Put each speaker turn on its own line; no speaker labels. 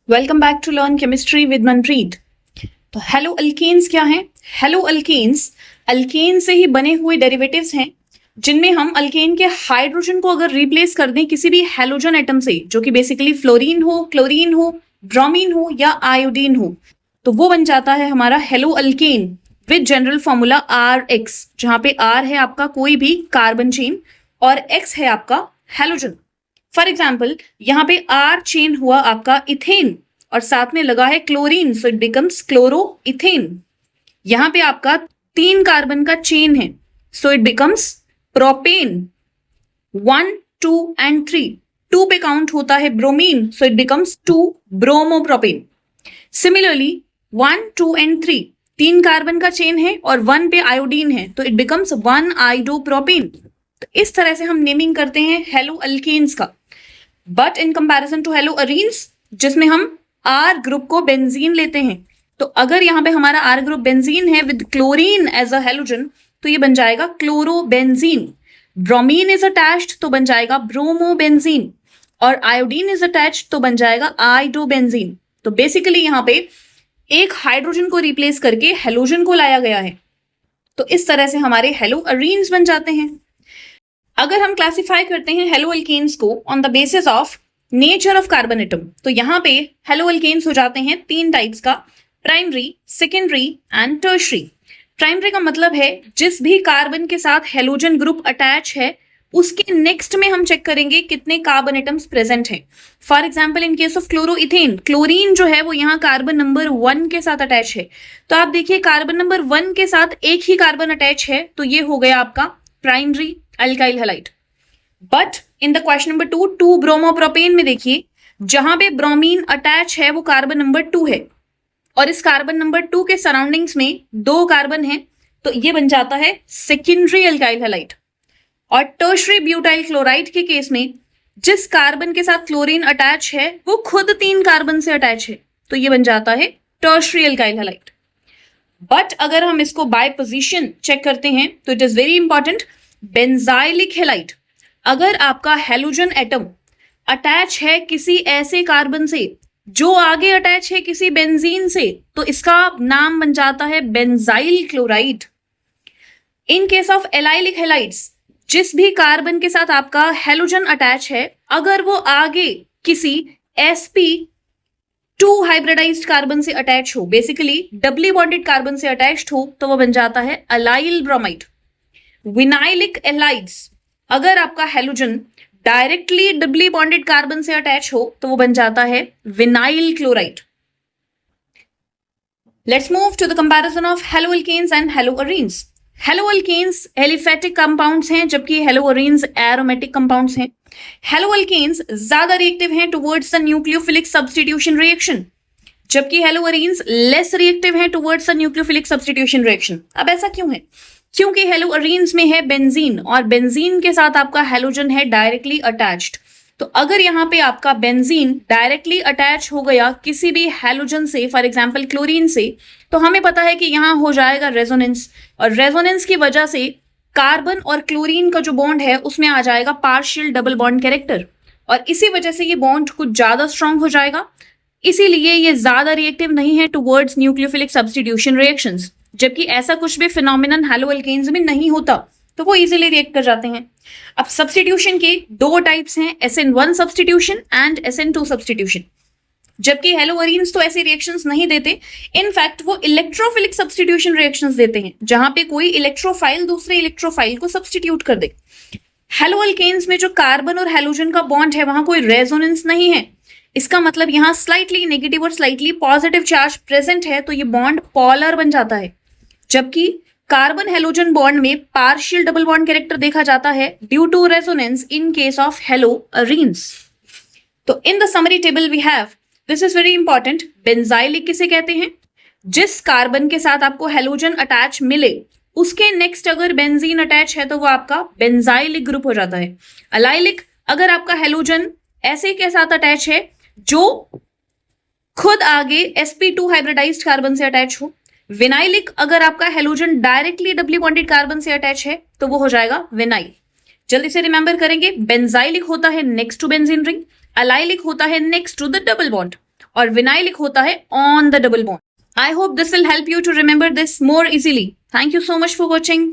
Welcome back to learn chemistry with Manpreet. तो hello alkanes क्या हैं? हेलो अल्केन्स अल्केन से ही बने हुए डेरिवेटिव्स हैं जिनमें हम अल्केन के हाइड्रोजन को अगर रिप्लेस कर दें किसी भी हेलोजन एटम से, जो कि बेसिकली फ्लोरीन हो, क्लोरीन हो, ब्रोमीन हो या आयोडीन हो, तो वो बन जाता है हमारा hello alkane with general formula RX, जहां पे R है आपका कोई भी कार्बन चेन और X है आपका हेलोजन। फॉर एग्जाम्पल यहाँ पे R चेन हुआ आपका इथेन और साथ में लगा है chlorine, so it becomes chloro ethane. यहाँ पे आपका 3 कार्बन का चेन है, so it becomes propane. 1, 2 and 3, 2 पे काउंट होता है bromine, so it becomes 2 bromopropane. Similarly 1, 2 and 3, 3 carbon का चेन है और 1 पे आयोडीन है, तो इट बिकम्स 1 आइडोप्रोपेन। तो इस तरह से हम नेमिंग करते हैं हेलो अल्केन्स का। But in comparison to haloarenes, जिसमें हम R ग्रुप को बेंजीन लेते हैं, तो अगर यहाँ पे हमारा R ग्रुप बेंजीन है with chlorine as a halogen, तो ये बन जाएगा क्लोरोबेंजीन। ब्रोमीन इज अटैच्ड तो बन जाएगा ब्रोमोबेंजीन, और आयोडीन इज अटैच्ड तो बन जाएगा आइडोबेंजीन। तो बेसिकली यहाँ पे एक हाइड्रोजन को रिप्लेस करके हेलोजन को लाया गया है। तो इस तरह से हमारे हेलो अरीन्स बन जाते हैं। अगर हम क्लासिफाई करते हैं हेलो अल्केन्स को on the basis of nature of carbon atom, तो यहाँ पे हेलो अल्केन्स हो जाते हैं 3 टाइप्स का, primary, secondary and tertiary. Primary का मतलब है जिस भी कार्बन के साथ हेलोजन ग्रुप अटैच है उसके नेक्स्ट में हम चेक करेंगे कितने कार्बन एटम्स प्रेजेंट हैं। For example in case of chloroethane, chlorine जो है वो यहाँ कार्बन नंबर 1 के साथ अटैच है, तो आप देखिए कार्बन नंबर 1 के साथ एक ही कार्बन अटैच है, तो ये हो गया आपका primary alkyl halide. But in the question number 2 bromopropane में देखिए जहां पे ब्रोमीन अटैच है वो कार्बन नंबर 2 है और इस कार्बन नंबर 2 के सराउंडिंग्स में 2 कार्बन है, तो ये बन जाता है सेकेंडरी अल्काइल हैलाइड। और टर्शरी ब्यूटाइल क्लोराइड के केस में जिस कार्बन के साथ क्लोरीन अटैच है वो खुद 3 कार्बन से अटैच है, तो ये बन जाता है टर्शरी अल्काइल हैलाइड। बट अगर हम इसको बाय पोजीशन चेक करते हैं तो it is very important, benzylic halide. अगर आपका हेलोजन एटम अटैच है किसी ऐसे कार्बन से जो आगे अटैच है किसी बेंजीन से, तो इसका नाम बन जाता है benzyl chloride. In case of allylic halides, जिस भी कार्बन के साथ आपका हेलोजन अटैच है अगर वो आगे किसी sp2 हाइब्रिडाइज्ड कार्बन से अटैच हो, बेसिकली डबली बॉन्डेड कार्बन से अटैच्ड हो, तो वो बन जाता है अलाइल ब्रोमाइड। विनाइलिक एलाइड्स, अगर आपका halogen directly doubly bonded carbon से अटैच हो तो वो बन जाता है vinyl chloride. Let's move to the comparison of haloalkanes and haloarenes. Haloalkanes aliphatic compounds हैं जबकि हेलो अरीन्स एरोमेटिक कंपाउंड्स हैं। हेलो अल्केन्स ज्यादा रिएक्टिव हैं towards the nucleophilic substitution reaction, जबकि हेलो अरीन्स लेस रिएक्टिव हैं towards the nucleophilic substitution reaction. अब ऐसा क्यों है? क्योंकि हेलो अरीन्स में है बेंजीन और बेंजीन के साथ आपका हेलोजन है डायरेक्टली अटैच्ड। तो अगर यहाँ पे आपका बेंजीन डायरेक्टली अटैच हो गया किसी भी हेलोजन से, फॉर एग्जांपल क्लोरीन से, तो हमें पता है कि यहाँ हो जाएगा रेजोनेंस, और रेजोनेंस की वजह से कार्बन और क्लोरीन का जो बॉन्ड है उसमें आ जाएगा पार्शियल डबल बॉन्ड कैरेक्टर, और इसी वजह से ये बॉन्ड कुछ ज्यादा स्ट्रांग हो जाएगा। इसीलिए ये ज्यादा रिएक्टिव नहीं है टुवर्ड्स न्यूक्लियोफिलिक सब्स्टिट्यूशन रिएक्शंस, जबकि ऐसा कुछ भी फिनोमिनन हेलो अल्केन्स में नहीं होता, तो वो इजीली रिएक्ट कर जाते हैं। अब सब्स्टिट्यूशन के 2 टाइप्स हैं, SN1 substitution and SN2 substitution, जबकि हेलो अरीन्स तो ऐसे रिएक्शंस नहीं देते। इनफैक्ट वो इलेक्ट्रोफिलिक सब्स्टिट्यूशन रिएक्शंस देते हैं जहां पे कोई इलेक्ट्रोफाइल दूसरे इलेक्ट्रोफाइल को सब्स्टिट्यूट कर दे। हेलो अल्केन्स में जो कार्बन और हेलोजन का बॉन्ड है वहां कोई रेजोनेंस नहीं है, इसका मतलब यहाँ स्लाइटली नेगेटिव और स्लाइटली पॉजिटिव चार्ज प्रेजेंट है, तो ये बॉन्ड पोलर बन जाता है। जबकि कार्बन हेलोजन बॉन्ड में पार्शियल डबल बॉन्ड कैरेक्टर देखा जाता है due to resonance in case of halo arenes. तो in the summary table we have, this is very important, benzylic किसे कहते हैं? जिस कार्बन के साथ आपको हेलोजन अटैच मिले उसके नेक्स्ट अगर बेंजीन अटैच है तो वो आपका बेंजाइलिक ग्रुप हो जाता है। अलाइलिक, अगर आपका हेलोजन ऐसे के साथ अटैच है जो खुद आगे sp2 हाइब्रिडाइज्ड कार्बन से अटैच हो। विनाइलिक, अगर आपका halogen directly doubly bonded carbon से अटैच है तो वो हो जाएगा विनाइल। जल्दी से रिमेंबर करेंगे, बेंजाइलिक होता है next to benzene ring, allylic होता है next to the double bond, और विनाइलिक होता है on the double bond. I hope this will help you to remember this more easily. Thank you so much for watching.